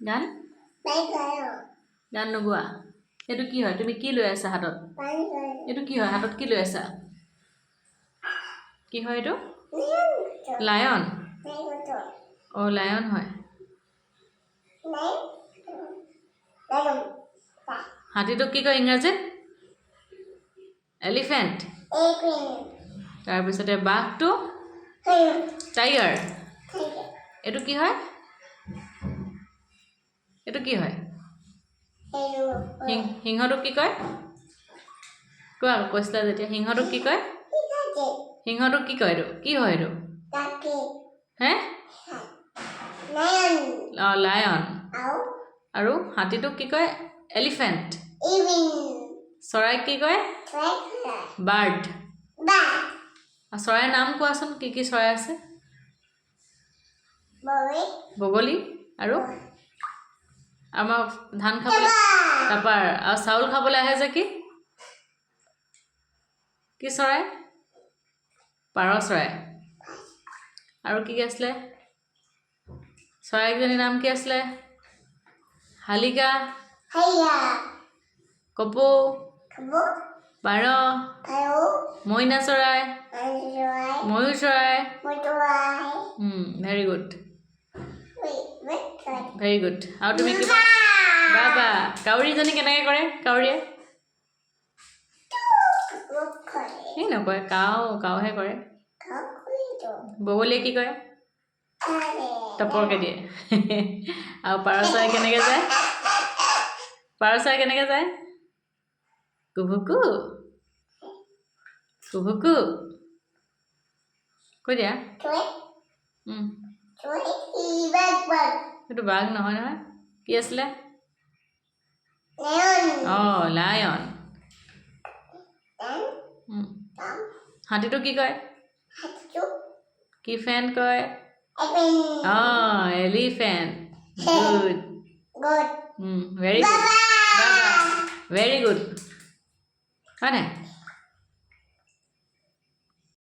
গান গান নগোৱা এটো কি হয় তুমি কি লৈ আছা হাতত এটো কি হয় হাতত কি লৈ আছা কি হয় এটো লায়ন ও লায়ন হয় হাতীটো কি কয় ইংৰাজীত এলিফেন্ট তাৰ পিছতে বাঘটো টাইগাৰ এটো কি হয় এটো কি হয় সিংহটো কি কয় কোৱা কৈছিলা যেতিয়া সিংহটো কি কয় সিংহটো কি কয় এটো কি হয় এটো হে লায়ন আৰু হাতীটো কি কয় এলিফেন্ট চৰাই কি কয় বাৰ্ড চৰাইৰ নাম কোৱাচোন কি কি চৰাই আছে বগলী আৰু আমাৰ ধান খাবলৈ টাপাৰ আৰু চাউল খাবলৈ আহে যে কি কি চৰাই পাৰ চৰাই আৰু কি আছিলে চৰাইজনীৰ নাম কি আছিলে হালিকা কপৌ পাৰ মইনা চৰাই ময়ূৰ চৰাই ভেৰি গুড ভেৰি গুড আৰু তুমি কি বাবা কাউৰীজনী কেনেকৈ কৰে কাউৰীয়ে এই নকয় কাউহে কৰে বগলীয়ে কি কৰে টপৰকে দিয়ে আৰু পাৰ চৰাই কেনেকৈ যায় পাৰ চৰাই কেনেকৈ যায় কুভুকু কুভুকু কৈ দিয়া সেইটো বাঘ নহয় নহয় কি আছিলে লায়ন হাতীটো কি কয় কি ফেন কয় elephant good very good very good হয় নাই